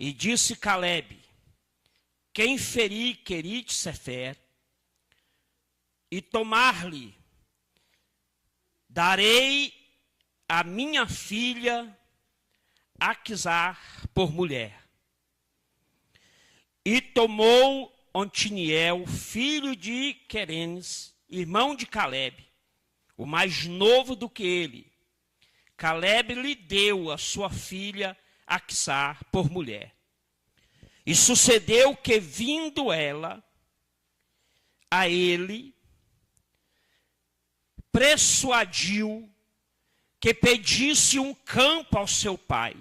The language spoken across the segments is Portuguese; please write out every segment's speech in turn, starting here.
E disse Calebe: quem ferir Querite Sefer e tomar-lhe, darei a minha filha Aquisar por mulher. E tomou Otiniel, filho de Querenes, irmão de Calebe, o mais novo do que ele. Calebe lhe deu a sua filha Aquisar por mulher. E sucedeu que, vindo ela a ele, persuadiu que pedisse um campo ao seu pai.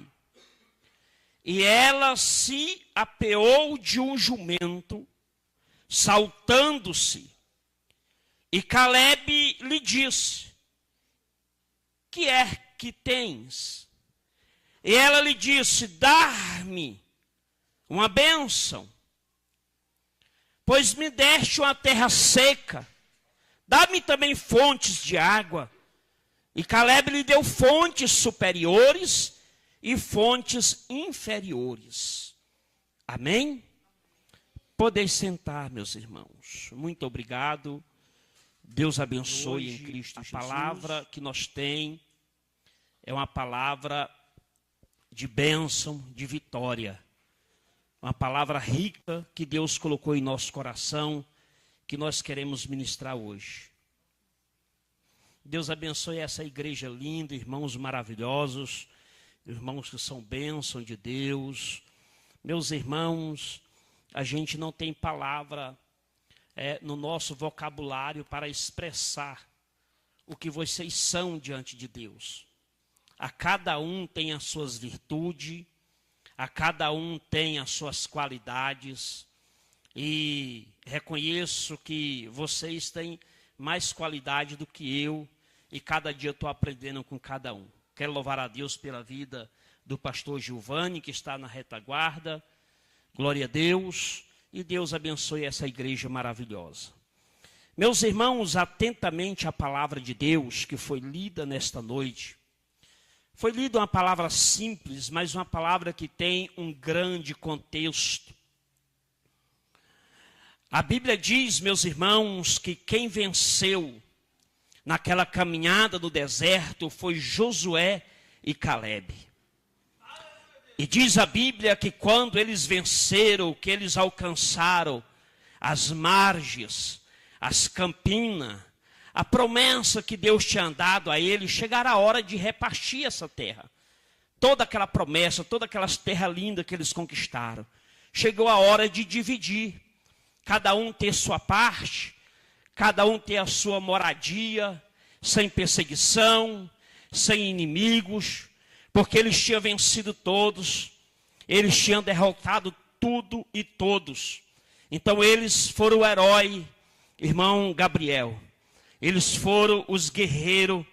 E ela se apeou de um jumento, saltando-se. E Calebe lhe disse: que é que tens? E ela lhe disse: dar-me uma bênção, pois me deste uma terra seca, dá-me também fontes de água. E Calebe lhe deu fontes superiores e fontes inferiores. Amém? Podeis sentar, meus irmãos. Muito obrigado. Deus abençoe hoje, em Cristo Jesus. A palavra que nós temos é uma palavra de bênção, de vitória. Uma palavra rica que Deus colocou em nosso coração, que nós queremos ministrar hoje. Deus abençoe essa igreja linda, irmãos maravilhosos, irmãos que são bênção de Deus. Meus irmãos, a gente não tem palavra no nosso vocabulário para expressar o que vocês são diante de Deus. A cada um tem as suas virtudes, a cada um tem as suas qualidades, e reconheço que vocês têm mais qualidade do que eu, e cada dia eu estou aprendendo com cada um. Quero louvar a Deus pela vida do pastor Giovanni, que está na retaguarda. Glória a Deus, e Deus abençoe essa igreja maravilhosa. Meus irmãos, atentamente a palavra de Deus que foi lida nesta noite. Foi lida uma palavra simples, mas uma palavra que tem um grande contexto. A Bíblia diz, meus irmãos, que quem venceu naquela caminhada no deserto foi Josué e Calebe. E diz a Bíblia que quando eles venceram, que eles alcançaram as margens, as campinas, a promessa que Deus tinha dado a eles, chegará a hora de repartir essa terra. Toda aquela promessa, todas aquelas terras lindas que eles conquistaram. Chegou a hora de dividir. Cada um ter sua parte, cada um ter a sua moradia, sem perseguição, sem inimigos, porque eles tinham vencido todos, eles tinham derrotado tudo e todos. Então eles foram o herói, irmão Gabriel. Eles foram os guerreiros,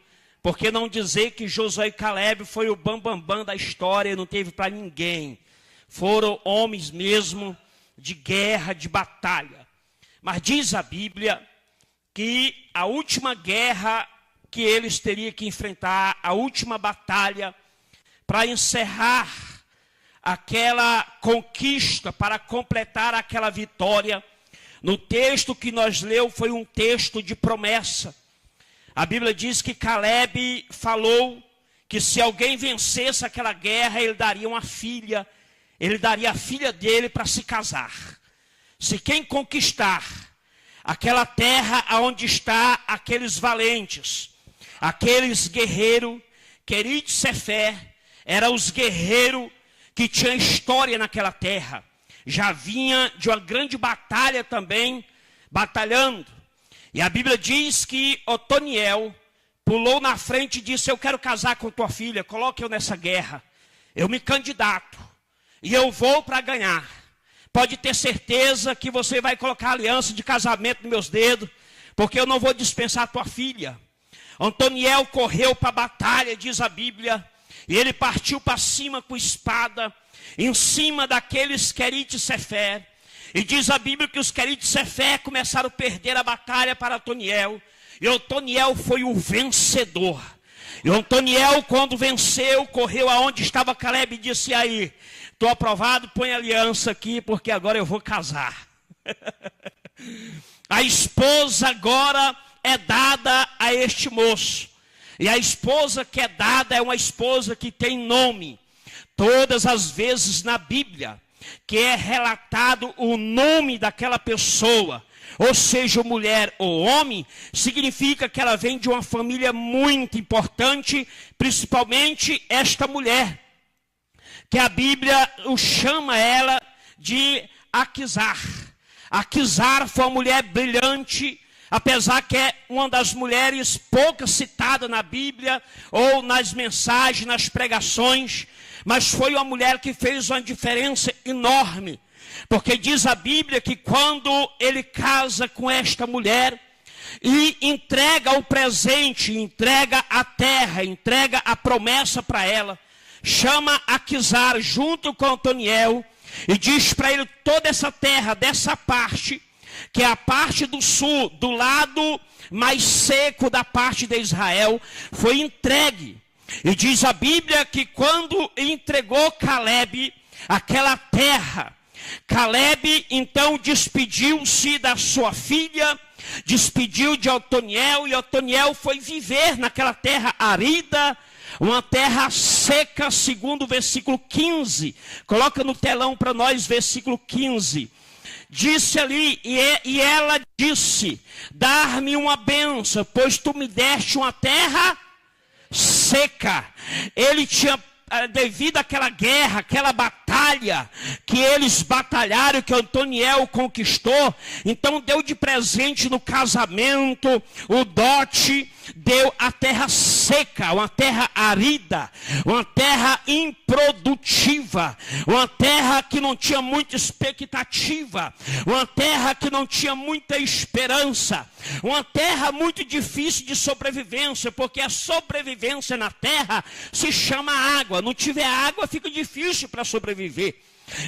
porque não dizer que Josué e Calebe foi o bambambam da história, não teve para ninguém. Foram homens mesmo de guerra, de batalha. Mas diz a Bíblia que a última guerra que eles teriam que enfrentar, a última batalha, para encerrar aquela conquista, para completar aquela vitória, no texto que nós leu foi um texto de promessa. A Bíblia diz que Calebe falou que se alguém vencesse aquela guerra, ele daria uma filha, ele daria a filha dele para se casar. Se quem conquistar aquela terra onde está aqueles valentes, aqueles guerreiros, Querite Sefer, eram os guerreiros que tinham história naquela terra. Já vinha de uma grande batalha também, batalhando. E a Bíblia diz que Otoniel pulou na frente e disse: eu quero casar com tua filha, coloque eu nessa guerra. Eu me candidato e eu vou para ganhar. Pode ter certeza que você vai colocar a aliança de casamento nos meus dedos, porque eu não vou dispensar a tua filha. Otoniel correu para a batalha, diz a Bíblia, e ele partiu para cima com espada, em cima daqueles Querite Sefer. E diz a Bíblia que os Querite Sefer começaram a perder a batalha para Otoniel. E Otoniel foi o vencedor. E Otoniel, quando venceu, correu aonde estava Caleb e disse: aí, estou aprovado, põe aliança aqui, porque agora eu vou casar. A esposa agora é dada a este moço. E a esposa que é dada é uma esposa que tem nome. Todas as vezes na Bíblia que é relatado o nome daquela pessoa, ou seja, mulher ou homem, significa que ela vem de uma família muito importante, principalmente esta mulher, que a Bíblia chama ela de Aquisar. Aquisar foi uma mulher brilhante, apesar que é uma das mulheres pouco citada na Bíblia, ou nas mensagens, nas pregações, mas foi uma mulher que fez uma diferença enorme. Porque diz a Bíblia que quando ele casa com esta mulher e entrega o presente, entrega a terra, entrega a promessa para ela, chama Aquisar junto com Otoniel e diz para ele toda essa terra, dessa parte, que é a parte do sul, do lado mais seco da parte de Israel, foi entregue. E diz a Bíblia que quando entregou Caleb aquela terra, Caleb então despediu-se da sua filha, despediu de Otoniel, e Otoniel foi viver naquela terra arida, uma terra seca, segundo o versículo 15. Coloca no telão para nós, versículo 15. Disse ali, e ela disse: dar-me uma bênção, pois tu me deste uma terra seca. Ele tinha, devido àquela guerra, aquela batalha que eles batalharam, que Otoniel conquistou, então deu de presente no casamento o dote, deu a terra seca, uma terra arida, uma terra improdutiva, uma terra que não tinha muita expectativa, uma terra que não tinha muita esperança, uma terra muito difícil de sobrevivência, porque a sobrevivência na terra se chama água. Não tiver água, fica difícil para sobreviver.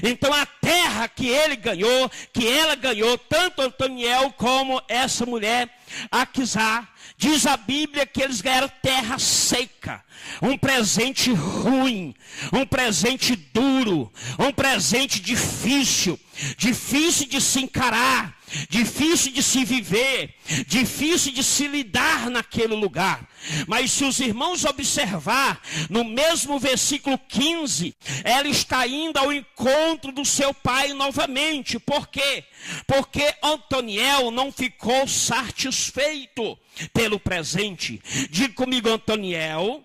Então a terra que ele ganhou, que ela ganhou, tanto Otoniel como essa mulher, Aquisar, diz a Bíblia que eles ganharam terra seca, um presente ruim, um presente duro, um presente difícil, difícil de se encarar, difícil de se viver, difícil de se lidar naquele lugar. Mas se os irmãos observar, no mesmo versículo 15, ela está indo ao encontro do seu pai novamente. Por quê? Porque Otoniel não ficou satisfeito pelo presente. Diga comigo, Otoniel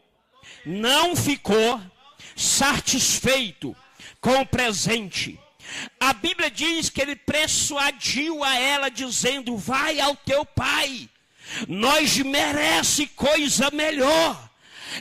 não ficou satisfeito com o presente. A Bíblia diz que ele persuadiu a ela, dizendo: vai ao teu pai, nós merece coisa melhor.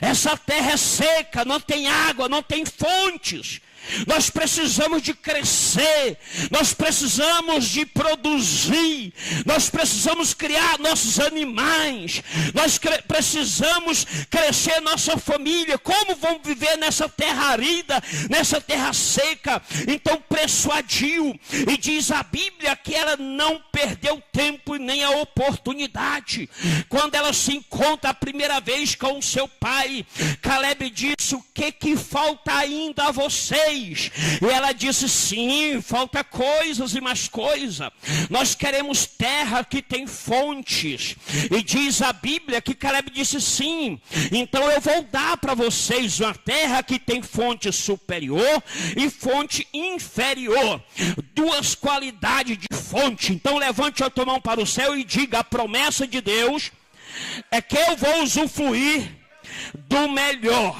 Essa terra é seca, não tem água, não tem fontes. Nós precisamos de crescer, nós precisamos de produzir, nós precisamos criar nossos animais, nós precisamos crescer nossa família. Como vamos viver nessa terra arida, nessa terra seca? Então persuadiu, e diz a Bíblia que ela não perdeu tempo e nem a oportunidade. Quando ela se encontra a primeira vez com o seu pai, Caleb disse: o que falta ainda a vocês? E ela disse: sim, falta coisas e mais coisa. Nós queremos terra que tem fontes. E diz a Bíblia que Caleb disse: sim, então eu vou dar para vocês uma terra que tem fonte superior e fonte inferior, duas qualidades de fonte. Então levante a tua mão para o céu e diga: a promessa de Deus é que eu vou usufruir do melhor.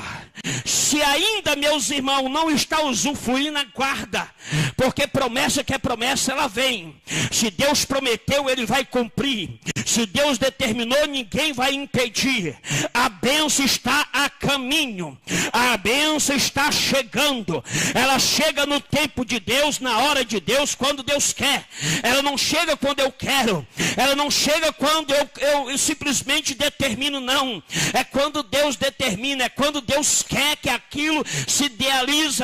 Se ainda, meus irmãos, não está usufruindo, aguarda, porque promessa que é promessa, ela vem. Se Deus prometeu, ele vai cumprir. Se Deus determinou, ninguém vai impedir. A bênção está a caminho. A bênção está chegando. Ela chega no tempo de Deus, na hora de Deus, quando Deus quer. Ela não chega quando eu quero. Ela não chega quando eu simplesmente determino, não. É quando Deus determina, é quando Deus quer que aquilo se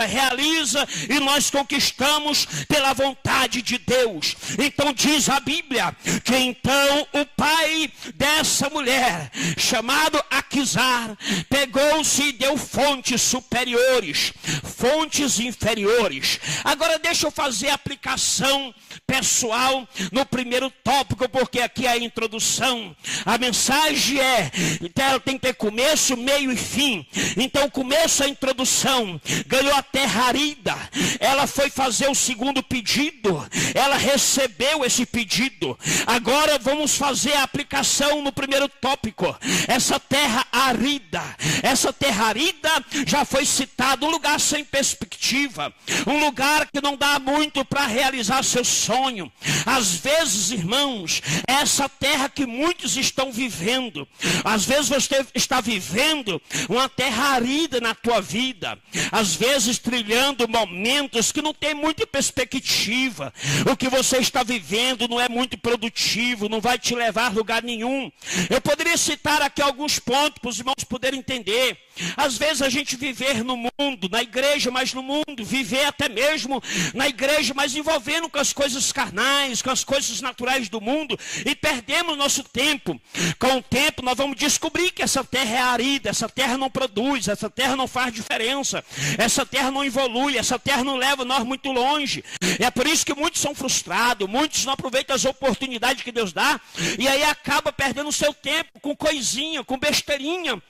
realiza e nós conquistamos pela vontade de Deus. Então diz a Bíblia que então o pai dessa mulher, chamado Aquisar, pegou-se e deu fontes superiores, fontes inferiores. Agora deixa eu fazer a aplicação pessoal no primeiro tópico, porque aqui é a introdução. A mensagem ela tem que ter começo, meio e fim. Então o começo é a introdução. Ganhou a terra arida. Ela foi fazer o segundo pedido. Ela recebeu esse pedido. Agora vamos fazer a aplicação no primeiro tópico. Essa terra arida. Essa terra arida já foi citado, um lugar sem perspectiva. Um lugar que não dá muito para realizar seu sonho. Às vezes, irmãos, é essa terra que muitos estão vivendo. Às vezes você está vivendo uma terra arida na tua vida. Às vezes trilhando momentos que não tem muita perspectiva. O que você está vivendo não é muito produtivo, não vai te levar a lugar nenhum. Eu poderia citar aqui alguns pontos para os irmãos poderem entender. Às vezes a gente viver no mundo, na igreja, mas no mundo, viver até mesmo na igreja, mas envolvendo com as coisas carnais, com as coisas naturais do mundo, e perdemos nosso tempo. Com o tempo nós vamos descobrir que essa terra é arida, essa terra não produz, essa terra não faz diferença, essa terra não evolui, essa terra não leva nós muito longe. É por isso que muitos são frustrados, muitos não aproveitam as oportunidades que Deus dá, e aí acaba perdendo o seu tempo com coisinha, com besteirinha.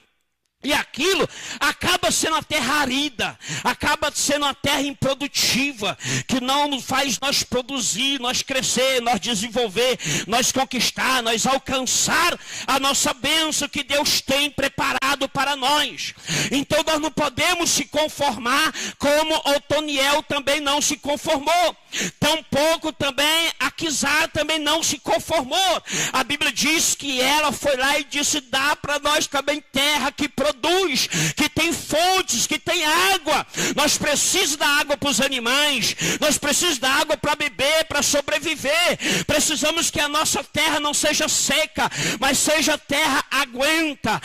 E aquilo acaba sendo a terra arida, acaba sendo a terra improdutiva, que não faz nós produzir, nós crescer, nós desenvolver, nós conquistar, nós alcançar a nossa bênção que Deus tem preparado para nós. Então nós não podemos se conformar como Otoniel também não se conformou. Tampouco também Aquisar também não se conformou. A Bíblia diz que ela foi lá e disse: dá para nós também terra que produz, que tem fontes, que tem água. Nós precisamos da água para os animais, nós precisamos da água para beber, para sobreviver. Precisamos que a nossa terra não seja seca, mas seja terra aguenta.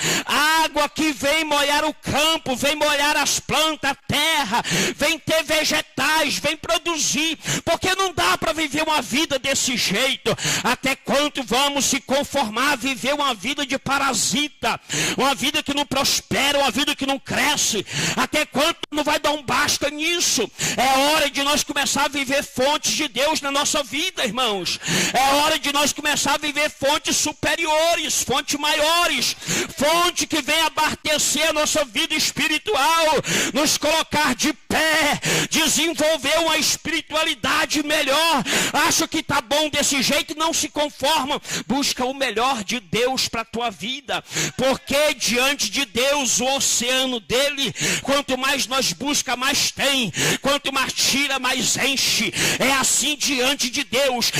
Água que vem molhar o campo, vem molhar as plantas, a terra, vem ter vegetais, vem produzir. Porque não dá para viver uma vida desse jeito. Até quanto vamos se conformar a viver uma vida de parasita, uma vida que não prospera, uma vida que não cresce? Até quanto não vai dar um basta nisso? É hora de nós começar a viver fontes de Deus na nossa vida, irmãos. É hora de nós começar a viver fontes superiores, fontes maiores, fonte que vem abastecer a nossa vida espiritual, nos colocar de pé, desenvolver uma espiritualidade melhor. Acha que tá bom desse jeito, não se conforma, busca o melhor de Deus para a tua vida, porque diante de Deus, o oceano dele, quanto mais nós busca, mais tem, quanto mais tira, mais enche. É assim diante de Deus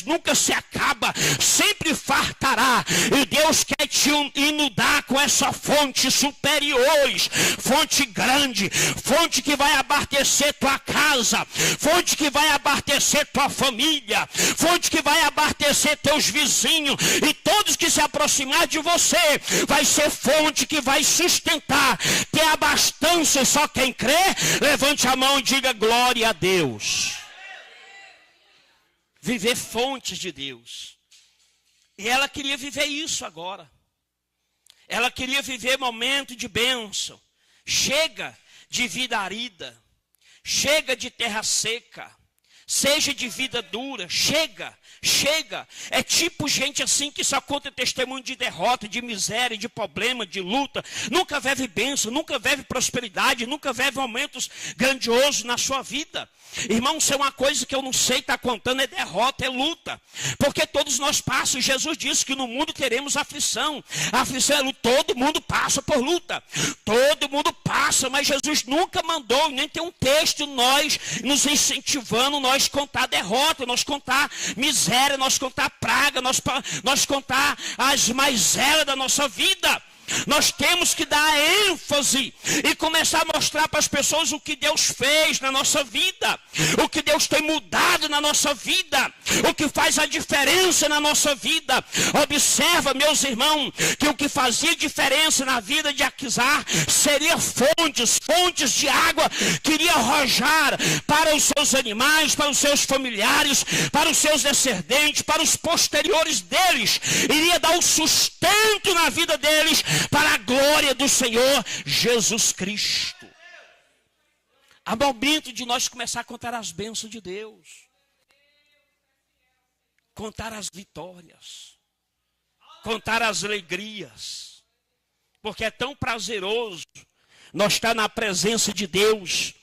nunca se acaba, sempre fartará, e Deus quer te inundar com essa fonte superiores, fonte grande, fonte que vai abastecer tua casa, fonte que vai abastecer tua família, fonte que vai abastecer teus vizinhos, e todos que se aproximar de você, vai ser fonte que vai sustentar, ter abastança. Só quem crê, levante a mão e diga glória a Deus. Viver fontes de Deus. E ela queria viver isso agora. Ela queria viver momento de bênção. Chega de vida arida. Chega de terra seca. Seja de vida dura. Chega. É tipo gente assim que só conta testemunho de derrota, de miséria, de problema, de luta. Nunca vive bênção, nunca vive prosperidade, nunca vive momentos grandiosos na sua vida. Irmão, isso é uma coisa que eu não sei estar contando, é derrota, é luta. Porque todos nós passamos. Jesus disse que no mundo teremos aflição. A aflição é luta, todo mundo passa por luta. Todo mundo passa, mas Jesus nunca mandou, nem tem um texto nós nos incentivando, nós contar derrota, nós contar miséria, nós contar praga, nós contar as mazelas da nossa vida. Nós temos que dar ênfase e começar a mostrar para as pessoas o que Deus fez na nossa vida, o que Deus tem mudado na nossa vida, o que faz a diferença na nossa vida. Observa, meus irmãos, que o que fazia diferença na vida de Aquisar seria fontes de água que iria arrojar para os seus animais, para os seus familiares, para os seus descendentes, para os posteriores deles. Iria dar o sustento na vida deles para a glória do Senhor Jesus Cristo. Há momento de nós começar a contar as bênçãos de Deus, contar as vitórias, contar as alegrias, porque é tão prazeroso nós estar na presença de Deus,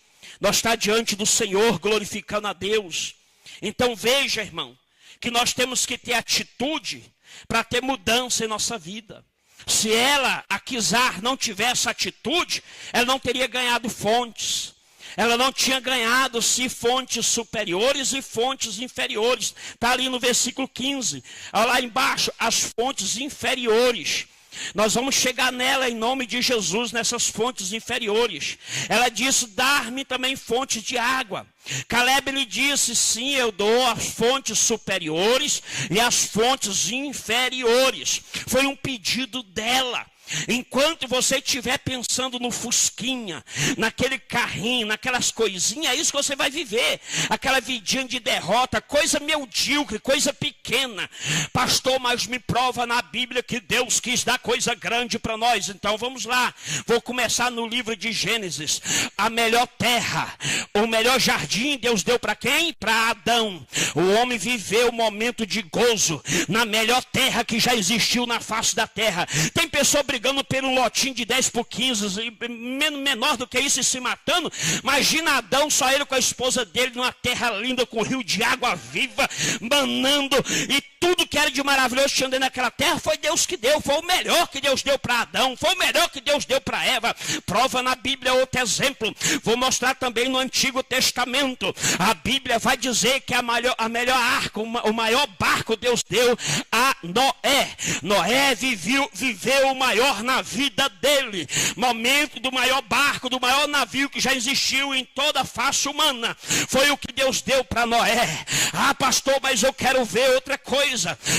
nós estar diante do Senhor glorificando a Deus. Então veja, irmão, que nós temos que ter atitude para ter mudança em nossa vida. Se ela, Aquisar, não tivesse atitude, ela não teria ganhado fontes. Ela não tinha ganhado-se fontes superiores e fontes inferiores. Está ali no versículo 15. Lá embaixo, as fontes inferiores. Nós vamos chegar nela em nome de Jesus, nessas fontes inferiores. Ela disse, dar-me também fontes de água. Caleb lhe disse, sim, eu dou as fontes superiores e as fontes inferiores. Foi um pedido dela. Enquanto você estiver pensando no fusquinha, naquele carrinho, naquelas coisinhas, é isso que você vai viver. Aquela vidinha de derrota, coisa medíocre, coisa pequena. Pastor, mas me prova na Bíblia que Deus quis dar coisa grande para nós. Então vamos lá, vou começar no livro de Gênesis. A melhor terra, o melhor jardim Deus deu para quem? Para Adão. O homem viveu um momento de gozo na melhor terra que já existiu na face da terra. Tem pessoa brigando por um lotinho de 10 por 15, menor do que isso, e se matando. Imagina Adão, só ele com a esposa dele, numa terra linda, com rio de água viva, manando, e tudo que era de maravilhoso tinha dentro daquela terra, foi Deus que deu, foi o melhor que Deus deu para Adão, foi o melhor que Deus deu para Eva. Prova na Bíblia, outro exemplo, vou mostrar também no Antigo Testamento. A Bíblia vai dizer que a melhor arca, o maior barco Deus deu a Noé. Noé viveu o maior na vida dele, momento do maior barco, do maior navio que já existiu em toda a face humana, foi o que Deus deu para Noé. Ah, pastor, mas eu quero ver outra coisa.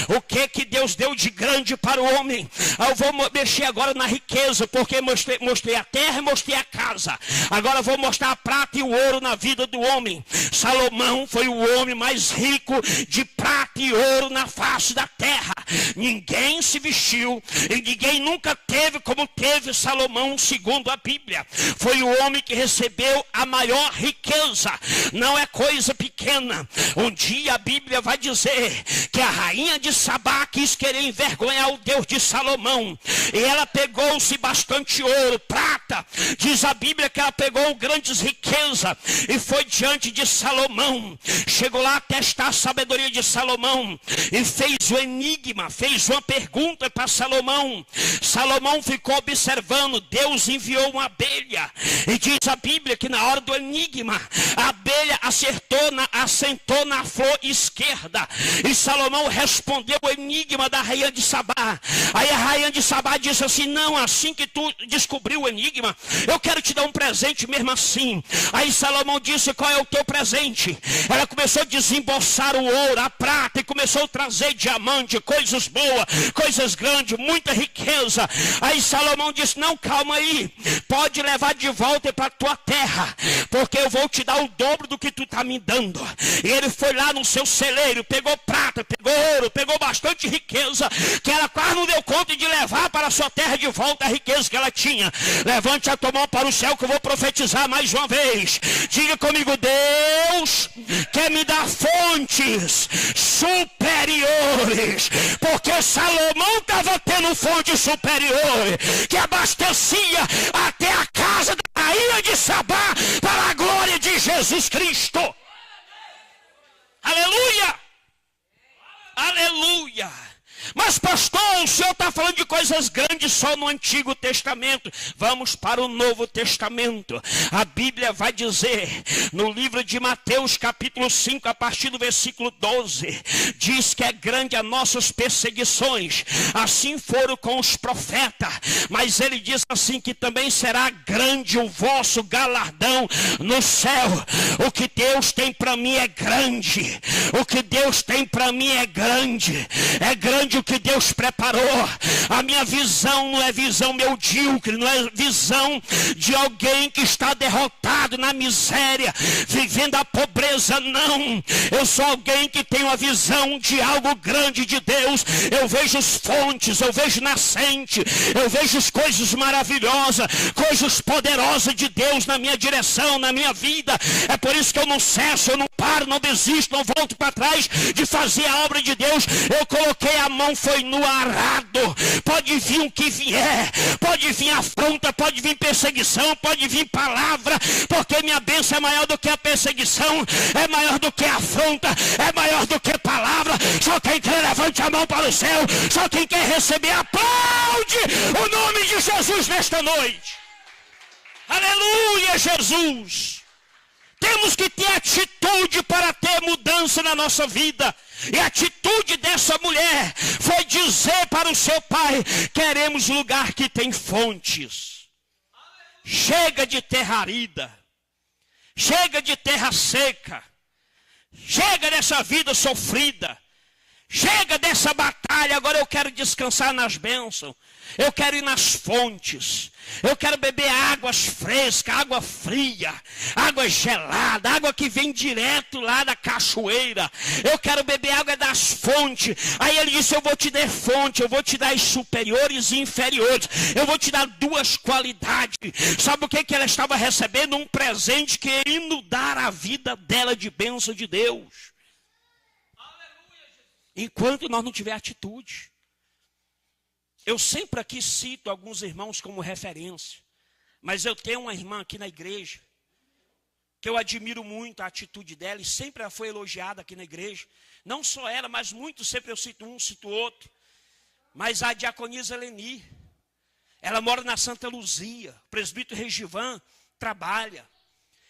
O que Deus deu de grande para o homem? Eu vou mexer agora na riqueza, porque mostrei a terra e mostrei a casa. Agora vou mostrar a prata e o ouro na vida do homem. Salomão foi o homem mais rico de prata e ouro na face da terra. Ninguém se vestiu e ninguém nunca teve como teve Salomão, segundo a Bíblia. Foi o homem que recebeu a maior riqueza. Não é coisa pequena. Um dia a Bíblia vai dizer que a rainha de Sabá quis querer envergonhar o Deus de Salomão. E ela pegou-se bastante ouro, prata. Diz a Bíblia que ela pegou grandes riquezas e foi diante de Salomão. Chegou lá a testar a sabedoria de Salomão e fez o enigma, fez uma pergunta para Salomão. Salomão ficou observando. Deus enviou uma abelha. E diz a Bíblia que na hora do enigma, a abelha assentou na flor esquerda. E Salomão respondeu o enigma da rainha de Sabá. Aí a rainha de Sabá disse assim, não, assim que tu descobriu o enigma, eu quero te dar um presente mesmo assim. Aí Salomão disse, qual é o teu presente? Ela começou a desembolsar o ouro, a prata, e começou a trazer diamante, coisas boas, coisas grandes, muita riqueza. Aí Salomão disse, não, calma aí, pode levar de volta para a tua terra, porque eu vou te dar o dobro do que tu está me dando. E ele foi lá no seu celeiro, pegou prata, pegou ouro, pegou bastante riqueza, que ela quase não deu conta de levar para a sua terra de volta a riqueza que ela tinha. Levante a tua mão para o céu que eu vou profetizar mais uma vez. Diga comigo, Deus quer me dar fontes superiores, porque Salomão estava tendo fontes superiores, que abastecia até a casa da rainha de Sabá, para a glória de Jesus Cristo. Aleluia! Aleluia! Mas pastor, o senhor está falando de coisas grandes só no Antigo Testamento. Vamos para o Novo Testamento. A Bíblia vai dizer, no livro de Mateus, capítulo 5, a partir do versículo 12, diz que é grande as nossas perseguições, assim foram com os profetas, mas ele diz assim que também será grande o vosso galardão no céu. O que Deus tem para mim é grande, o que Deus tem para mim é grande o que Deus preparou. A minha visão não é visão medíocre, não é visão de alguém que está derrotado na miséria, vivendo a pobreza, não. Eu sou alguém que tem uma visão de algo grande de Deus. Eu vejo as fontes, eu vejo nascente, eu vejo as coisas maravilhosas, coisas poderosas de Deus na minha direção, na minha vida. É por isso que eu não cesso, eu não paro, não desisto, não volto para trás de fazer a obra de Deus. Eu coloquei a mão, foi no arado. Pode vir o que vier, pode vir afronta, pode vir perseguição, pode vir palavra, porque minha bênção é maior do que a perseguição, é maior do que a afronta, é maior do que palavra. Só quem quer levante a mão para o céu, só quem quer receber, aplaude o nome de Jesus nesta noite. Aleluia, Jesus. Temos que ter atitude para ter mudança na nossa vida. E a atitude dessa mulher foi dizer para o seu pai: queremos lugar que tem fontes. Chega de terra árida, chega de terra seca, chega dessa vida sofrida, chega dessa batalha. Agora eu quero descansar nas bênçãos, eu quero ir nas fontes, eu quero beber águas frescas, água fria, água gelada, água que vem direto lá da cachoeira. Eu quero beber água das fontes. Aí ele disse: eu vou te dar fonte, eu vou te dar as superiores e inferiores, eu vou te dar duas qualidades. Sabe o que ela estava recebendo? Um presente, querendo dar a vida dela de bênção de Deus. Enquanto nós não tiver atitude. Eu sempre aqui cito alguns irmãos como referência, mas eu tenho uma irmã aqui na igreja, que eu admiro muito a atitude dela, e sempre ela foi elogiada aqui na igreja. Não só ela, mas muitos, sempre eu cito um, cito outro. Mas a diaconisa Leni, ela mora na Santa Luzia, o presbítero Regivan trabalha.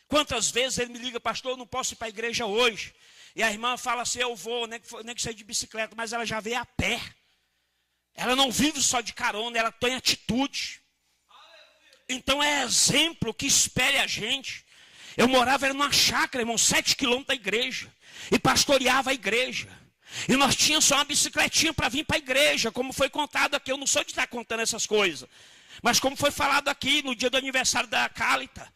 Quantas vezes ele me liga: pastor, eu não posso ir para a igreja hoje. E a irmã fala assim: eu vou, nem que seja de bicicleta, mas ela já veio a pé. Ela não vive só de carona, ela tem atitude. Então é exemplo que espelha a gente. Eu morava numa chácara, irmão, 7 quilômetros da igreja, e pastoreava a igreja. E nós tínhamos só uma bicicletinha para vir para a igreja, como foi contado aqui. Eu não sou de estar contando essas coisas, mas como foi falado aqui no dia do aniversário da Cálita,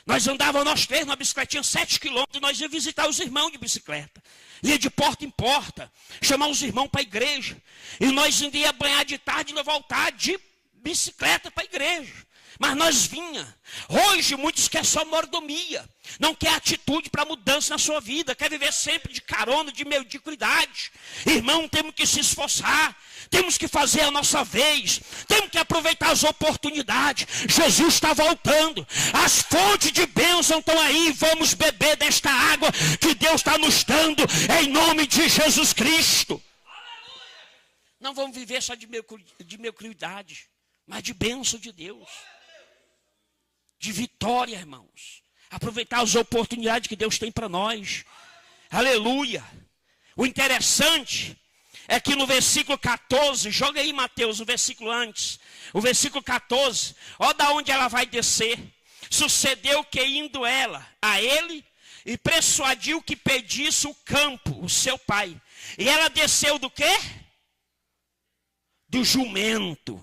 nós andávamos nós três numa bicicletinha 7 quilômetros, e nós íamos visitar os irmãos de bicicleta. Ia de porta em porta, chamar os irmãos para a igreja. E nós íamos banhar de tarde e voltar de bicicleta para a igreja. Mas nós vinha. Hoje muitos querem só mordomia, não quer atitude para mudança na sua vida, quer viver sempre de carona, de mediocridade. Irmão, temos que se esforçar, temos que fazer a nossa vez, temos que aproveitar as oportunidades. Jesus está voltando, as fontes de bênção estão aí. Vamos beber desta água que Deus está nos dando, em nome de Jesus Cristo. Não vamos viver só de mediocridade, mas de bênção de Deus, de vitória, irmãos. Aproveitar as oportunidades que Deus tem para nós. Aleluia. O interessante é que no versículo 14, joga aí Mateus, o versículo antes, o versículo 14, olha da onde ela vai descer. Sucedeu que indo ela a ele, e persuadiu que pedisse o campo, o seu pai. E ela desceu do quê? Do jumento.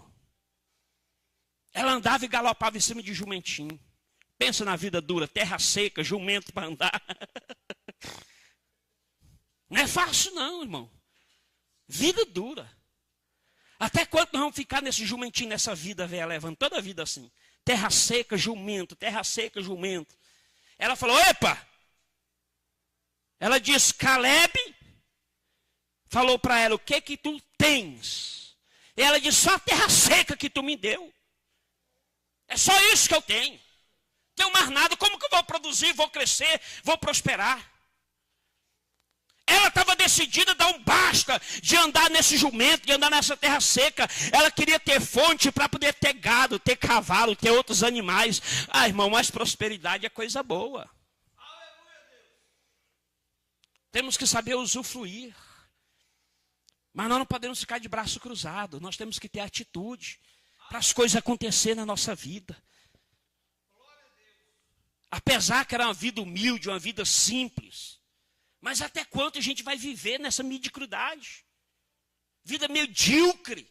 Ela andava e galopava em cima de jumentinho. Pensa na vida dura, terra seca, jumento para andar. Não é fácil não, irmão. Vida dura. Até quando nós vamos ficar nesse jumentinho, nessa vida velha, levando toda a vida assim? Terra seca, jumento, terra seca, jumento. Ela falou: epa! Ela disse: Caleb falou para ela: o que tu tens? E ela disse: só a terra seca que tu me deu. É só isso que eu tenho. Não tenho mais nada. Como que eu vou produzir, vou crescer, vou prosperar? Ela estava decidida a dar um basta de andar nesse jumento, de andar nessa terra seca. Ela queria ter fonte para poder ter gado, ter cavalo, ter outros animais. Ah, irmão, mas prosperidade é coisa boa. Temos que saber usufruir. Mas nós não podemos ficar de braço cruzado. Nós temos que ter atitude para as coisas acontecerem na nossa vida. Apesar que era uma vida humilde, uma vida simples. Mas até quanto a gente vai viver nessa mediocridade? Vida medíocre.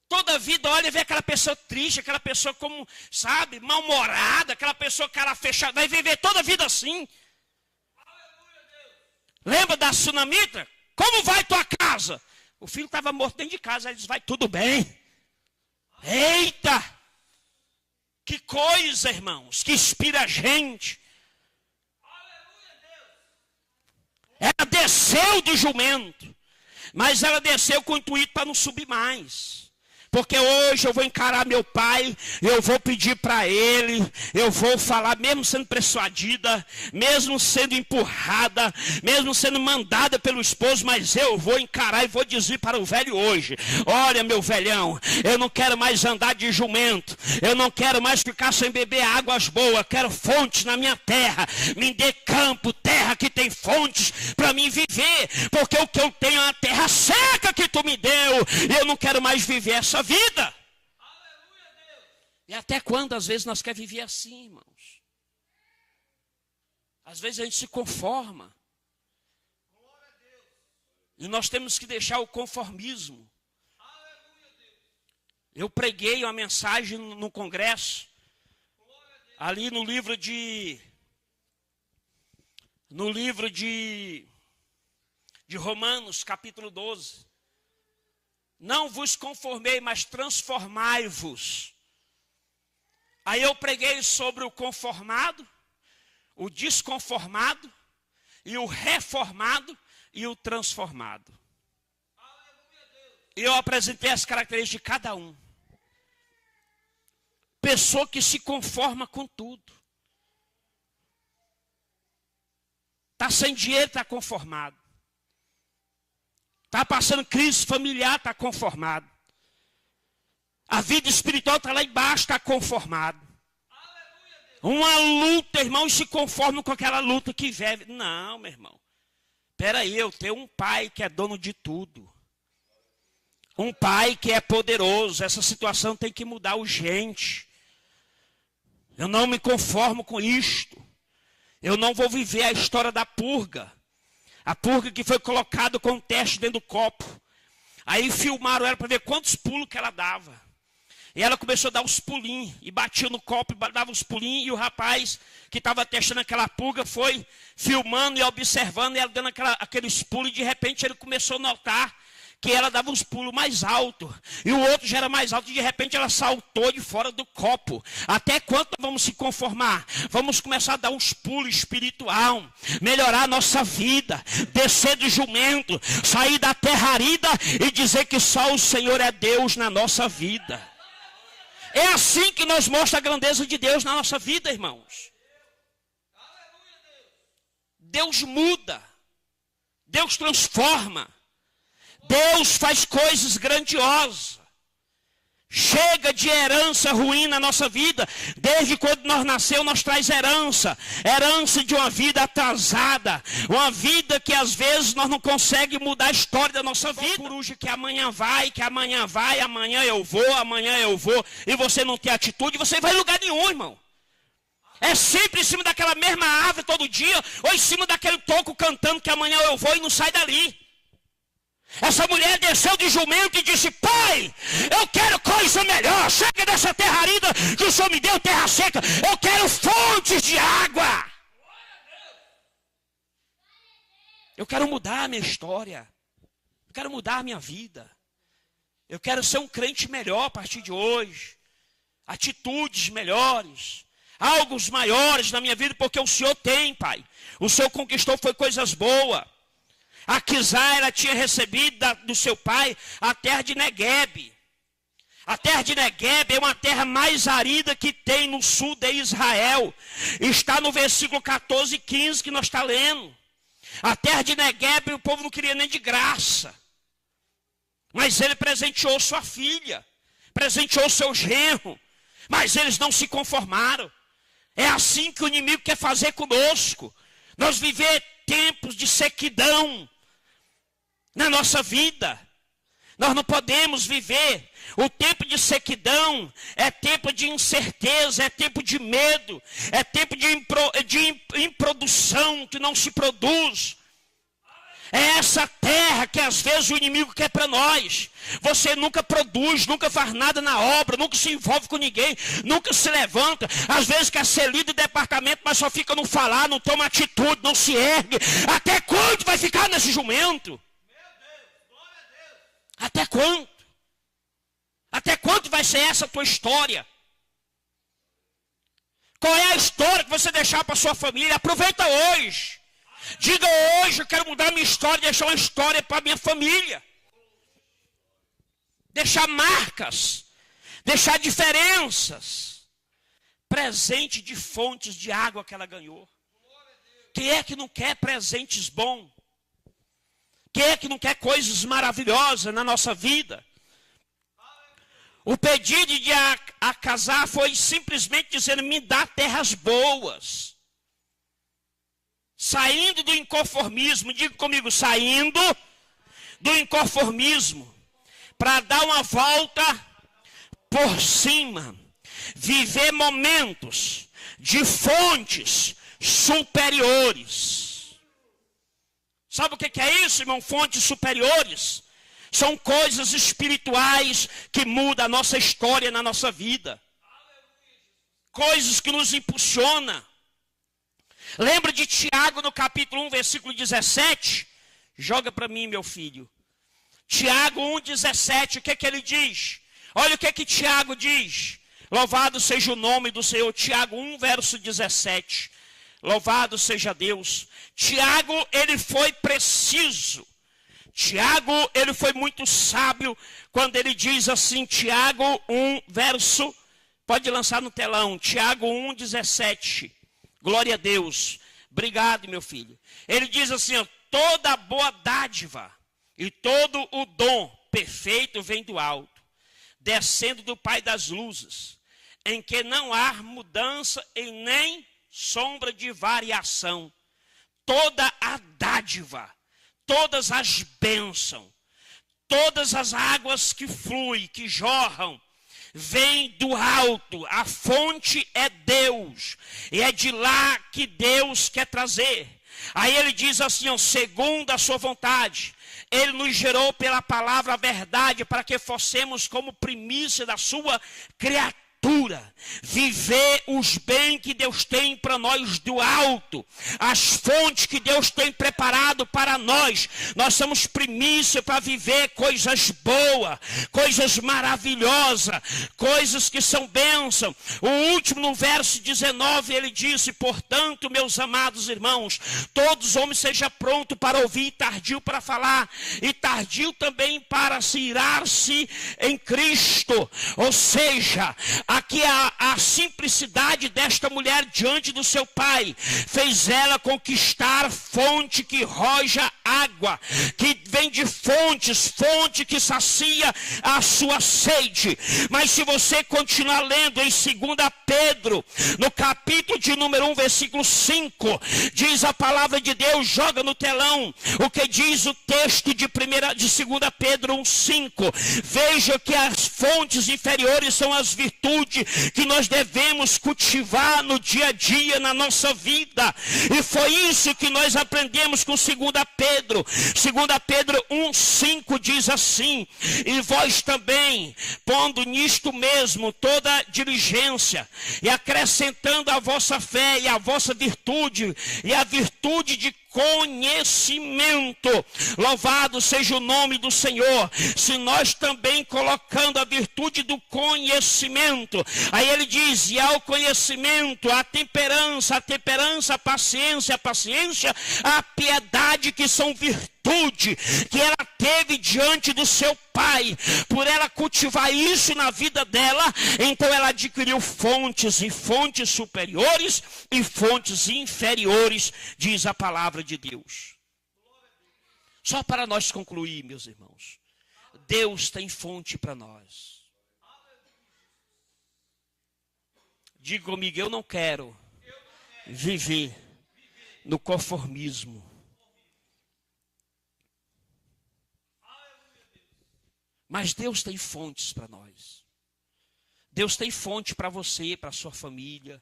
Toda a vida, olha, vê aquela pessoa triste, aquela pessoa como, sabe, mal-humorada, aquela pessoa cara fechada, vai viver toda a vida assim. Lembra da sunamita? Como vai tua casa? O filho estava morto dentro de casa, ele disse, vai tudo bem. Eita! Que coisa, irmãos, que inspira a gente. Ela desceu do jumento, mas ela desceu com o intuito para não subir mais. Porque hoje eu vou encarar meu pai, eu vou pedir para ele, eu vou falar, mesmo sendo persuadida, mesmo sendo empurrada, mesmo sendo mandada pelo esposo, mas eu vou encarar e vou dizer para o velho hoje, olha meu velhão, eu não quero mais andar de jumento, eu não quero mais ficar sem beber águas boas, quero fontes na minha terra, me dê campo, terra que tem fontes para mim viver, porque o que eu tenho é uma terra seca que tu me deu, e eu não quero mais viver essa vida. Aleluia, Deus. E até quando às vezes nós queremos viver assim, irmãos? Às vezes a gente se conforma. Glória a Deus. E nós temos que deixar o conformismo. Aleluia, Deus. Eu preguei uma mensagem no congresso, ali no livro de Romanos, capítulo 12. Não vos conformei, mas transformai-vos. Aí eu preguei sobre o conformado, o desconformado, e o reformado e o transformado. E eu apresentei as características de cada um. Pessoa que se conforma com tudo. Está sem dinheiro, está conformado. Está passando crise familiar, está conformado. A vida espiritual está lá embaixo, está conformado. Uma luta, irmão, e se conforma com aquela luta que vive. Não, meu irmão. Espera aí, eu tenho um pai que é dono de tudo. Um pai que é poderoso. Essa situação tem que mudar urgente. Eu não me conformo com isto. Eu não vou viver a história da purga. A purga que foi colocada com um teste dentro do copo. Aí filmaram ela para ver quantos pulos que ela dava. E ela começou a dar uns pulinhos. E batia no copo e dava uns pulinhos. E o rapaz que estava testando aquela purga foi filmando e observando. E ela dando aqueles pulos. E de repente ele começou a notar que ela dava uns pulos mais altos. E o outro já era mais alto. E de repente ela saltou de fora do copo. Até quando vamos se conformar? Vamos começar a dar uns pulos espiritual. Melhorar a nossa vida. Descer do jumento. Sair da terra arida e dizer que só o Senhor é Deus na nossa vida. É assim que nós mostramos a grandeza de Deus na nossa vida, irmãos. Deus muda. Deus transforma. Deus faz coisas grandiosas. Chega de herança ruim na nossa vida. Desde quando nós nascemos, nós traz herança. Herança de uma vida atrasada. Uma vida que às vezes nós não conseguimos mudar a história da nossa vida. Coruja que amanhã vai, amanhã eu vou. E você não tem atitude, você vai em lugar nenhum, irmão. É sempre em cima daquela mesma árvore todo dia. Ou em cima daquele toco cantando que amanhã eu vou e não sai dali. Essa mulher desceu de jumento e disse: pai, eu quero coisa melhor. Chega dessa terra arida que o Senhor me deu, terra seca. Eu quero fontes de água. Eu quero mudar a minha história. Eu quero mudar a minha vida. Eu quero ser um crente melhor a partir de hoje. Atitudes melhores. Algo maiores na minha vida, porque o Senhor tem, pai. O Senhor conquistou foi coisas boas. A Quizá, ela tinha recebido do seu pai a terra de Neguebe. A terra de Neguebe é uma terra mais arida que tem no sul de Israel. Está no versículo 14 e 15 que nós estamos lendo. A terra de Negueb o povo não queria nem de graça. Mas ele presenteou sua filha, presenteou seu genro. Mas eles não se conformaram. É assim que o inimigo quer fazer conosco. Nós viver tempos de sequidão na nossa vida. Nós não podemos viver. O tempo de sequidão é tempo de incerteza, é tempo de medo, é tempo de improdução, que não se produz. É essa terra que às vezes o inimigo quer para nós. Você nunca produz, nunca faz nada na obra, nunca se envolve com ninguém, nunca se levanta. Às vezes quer ser líder de departamento, mas só fica no falar, não toma atitude, não se ergue. Até quando vai ficar nesse jumento? Até quando? Até quando vai ser essa a tua história? Qual é a história que você deixar para sua família? Aproveita hoje. Diga hoje, eu quero mudar minha história, deixar uma história para minha família. Deixar marcas, deixar diferenças. Presente de fontes de água que ela ganhou. Quem é que não quer presentes bons? Quem é que não quer coisas maravilhosas na nossa vida? O pedido de a casar foi simplesmente dizendo, me dá terras boas. Saindo do inconformismo, diga comigo, saindo do inconformismo, para dar uma volta por cima, viver momentos de fontes superiores. Sabe o que é isso, irmão? Fontes superiores são coisas espirituais que mudam a nossa história na nossa vida. Coisas que nos impulsionam. Lembra de Tiago no capítulo 1, versículo 17? Joga para mim, meu filho. Tiago 1, 17, o que é que ele diz? Olha o que é que Tiago diz. Louvado seja o nome do Senhor. Tiago 1, verso 17. Louvado seja Deus. Tiago, ele foi preciso. Tiago, ele foi muito sábio quando ele diz assim, Tiago 1, verso, pode lançar no telão, Tiago 1, 17. Glória a Deus. Obrigado, meu filho. Ele diz assim, ó, toda boa dádiva e todo o dom perfeito vem do alto, descendo do Pai das luzes, em que não há mudança e nem sombra de variação. Toda a dádiva, todas as bênçãos, todas as águas que fluem, que jorram, vem do alto. A fonte é Deus. E é de lá que Deus quer trazer. Aí ele diz assim, ó, segundo a sua vontade, ele nos gerou pela palavra a verdade, para que fossemos como primícia da sua criatura. Viver os bens que Deus tem para nós do alto, as fontes que Deus tem preparado para nós. Nós somos primícia para viver coisas boas, coisas maravilhosas, coisas que são bênção. O último, no verso 19, ele disse, portanto, meus amados irmãos, todos os homens sejam prontos para ouvir, tardio para falar, e tardio também para se irar-se em Cristo. Ou seja, aqui a simplicidade desta mulher diante do seu pai fez ela conquistar fonte que roja água, que vem de fontes, fonte que sacia a sua sede. Mas se você continuar lendo em 2 Pedro, no capítulo de número 1, versículo 5, diz a palavra de Deus, joga no telão, o que diz o texto de 2 Pedro 1,5. Veja que as fontes inferiores são as virtudes que nós devemos cultivar no dia a dia na nossa vida. E foi isso que nós aprendemos com 2 Pedro. 2 Pedro 1,5 diz assim, e vós também, pondo nisto mesmo toda diligência, e acrescentando a vossa fé e a vossa virtude, e a virtude de conhecimento. Louvado seja o nome do Senhor. Se nós também colocando a virtude do conhecimento, aí ele diz, e ao conhecimento, a temperança, a paciência, a piedade, que são virtudes que ela teve diante do seu pai. Por ela cultivar isso na vida dela, então ela adquiriu fontes, e fontes superiores e fontes inferiores, diz a palavra de Deus. Só para nós concluir, meus irmãos. Deus tem fonte para nós. Diga comigo, eu não quero viver no conformismo. Mas Deus tem fontes para nós. Deus tem fonte para você, para a sua família.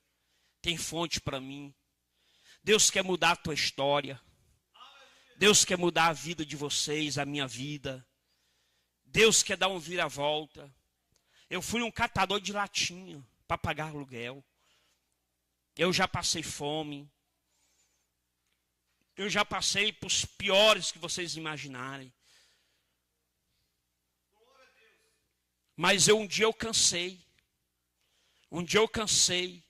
Tem fonte para mim. Deus quer mudar a tua história. Deus quer mudar a vida de vocês, a minha vida. Deus quer dar um vira-volta. Eu fui um catador de latinha para pagar aluguel. Eu já passei fome. Eu já passei por os piores que vocês imaginarem. Mas um dia eu cansei. Um dia eu cansei.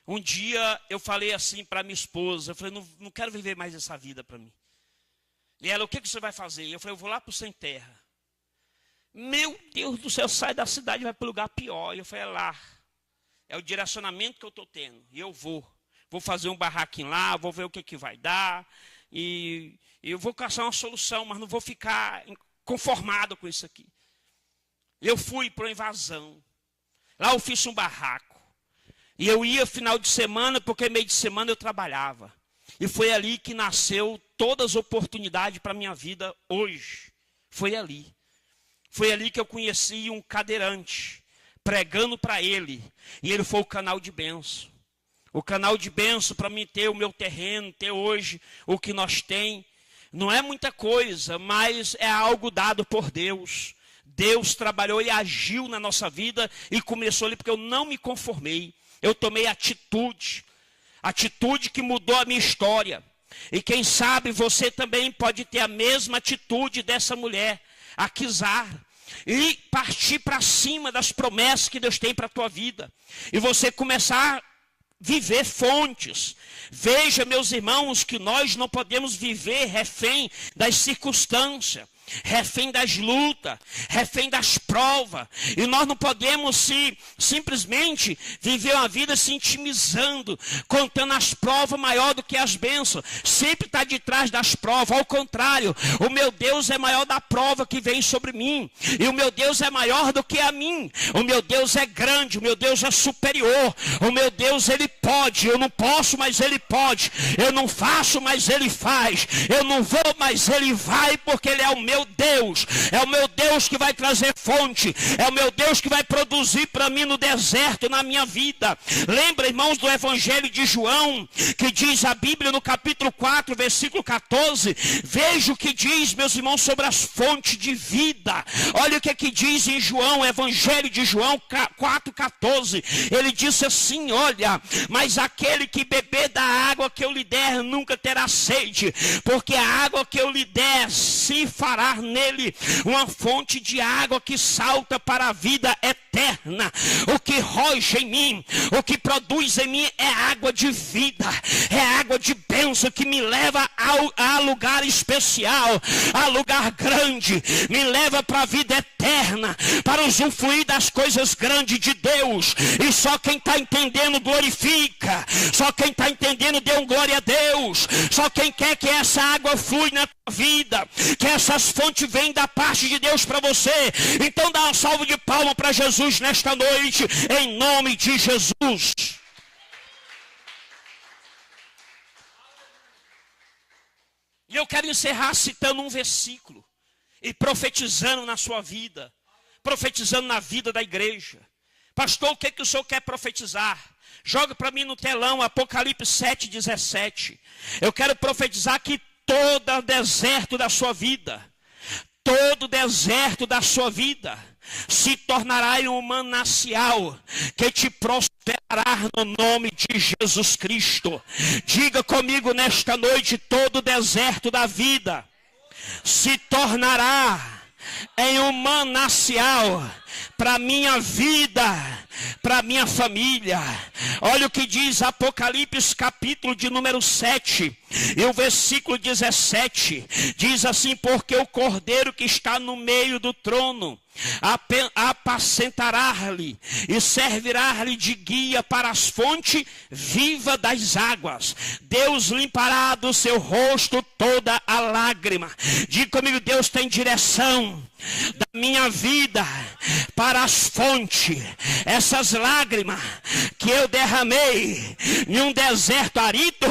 Um dia eu falei assim para minha esposa. Eu falei, não quero viver mais essa vida para mim. E ela, o que você vai fazer? Eu falei, eu vou lá para o Sem Terra. Meu Deus do céu, sai da cidade e vai para o lugar pior. E eu falei, é lá. É o direcionamento que eu estou tendo. E eu vou. Vou fazer um barraquinho lá, vou ver o que vai dar. E eu vou caçar uma solução, mas não vou ficar conformado com isso aqui. Eu fui para uma invasão. Lá eu fiz um barraco. E eu ia final de semana, porque meio de semana eu trabalhava. E foi ali que nasceu todas as oportunidades para a minha vida hoje. Foi ali. Foi ali que eu conheci um cadeirante, pregando para ele. E ele foi o canal de bênção. O canal de bênção para mim ter o meu terreno, ter hoje o que nós tem. Não é muita coisa, mas é algo dado por Deus. Deus trabalhou e agiu na nossa vida e começou ali porque eu não me conformei. Eu tomei atitude. Atitude que mudou a minha história. E quem sabe você também pode ter a mesma atitude dessa mulher, a Quizar, e partir para cima das promessas que Deus tem para a tua vida. E você começar a viver fontes. Veja, meus irmãos, que nós não podemos viver refém das circunstâncias, refém das lutas, refém das provas. E nós não podemos simplesmente viver uma vida se intimizando, contando as provas maior do que as bênçãos. Sempre está de trás das provas. Ao contrário, o meu Deus é maior da prova que vem sobre mim. E o meu Deus é maior do que a mim. O meu Deus é grande, o meu Deus é superior. O meu Deus, Ele pode. Eu não posso, mas Ele pode. Eu não faço, mas Ele faz. Eu não vou, mas Ele vai, porque Ele é o meu Deus. É o meu Deus que vai trazer fonte. É o meu Deus que vai produzir para mim no deserto, na minha vida. Lembra, irmãos, do Evangelho de João, que diz a Bíblia no capítulo 4, versículo 14. Veja o que diz, meus irmãos, sobre as fontes de vida. Olha o que diz em João, Evangelho de João 4, 14. Ele disse assim, olha, mas aquele que beber da água que eu lhe der nunca terá sede, porque a água que eu lhe der se fará nele uma fonte de água que salta para a vida eterna. O que roja em mim, o que produz em mim é água de vida, é água de bênção que me leva a lugar especial, a lugar grande, me leva para a vida eterna, para usufruir das coisas grandes de Deus. E só quem está entendendo glorifica, só quem está entendendo dê um glória a Deus. Só quem quer que essa água flui na tua vida, que essas fontes venham da parte de Deus para você. Então dá uma salva de palmas para Jesus nesta noite, em nome de Jesus. E eu quero encerrar citando um versículo e profetizando na sua vida, profetizando na vida da igreja. Pastor, o que o senhor quer profetizar? Joga para mim no telão Apocalipse 7:17. Eu quero profetizar que todo deserto da sua vida, todo deserto da sua vida se tornará em um manancial que te prosperará no nome de Jesus Cristo. Diga comigo nesta noite, todo deserto da vida se tornará em um manancial para minha vida, para minha família. Olha o que diz Apocalipse capítulo de número 7 e o versículo 17, diz assim: porque o cordeiro que está no meio do trono apacentará-lhe e servirá-lhe de guia para as fontes vivas das águas. Deus limpará do seu rosto toda a lágrima. Diga comigo: Deus tem direção da minha vida para as fontes. Essas lágrimas que eu derramei em um deserto árido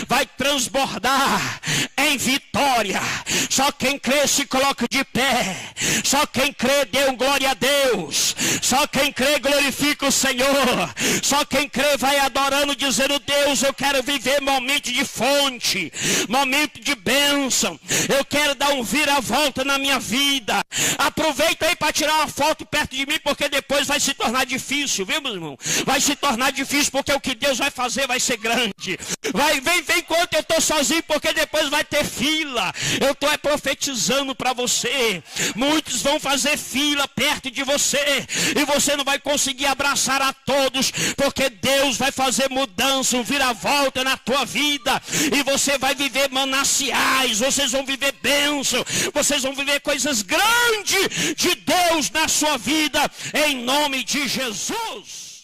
vai transbordar em vitória. Só quem crê se coloca de pé. Só quem crê dê um glória a Deus. Só quem crê glorifica o Senhor. Só quem crê vai adorando, dizendo: Deus, eu quero viver momento de fonte, momento de bênção. Eu quero dar um vira-volta na minha vida. Aproveita aí para tirar uma foto perto de mim, porque depois vai se tornar difícil, viu, meu irmão? Vai se tornar difícil, porque o que Deus vai fazer vai ser grande. Vem enquanto eu estou sozinho, porque depois vai ter fila. Eu estou profetizando para você. Muitos vão fazer fila perto de você, e você não vai conseguir abraçar a todos, porque Deus vai fazer mudança, um vira-volta na tua vida, e você vai viver mananciais, vocês vão viver bênção, vocês vão viver coisas grandes de Deus na sua vida, em nome de Jesus.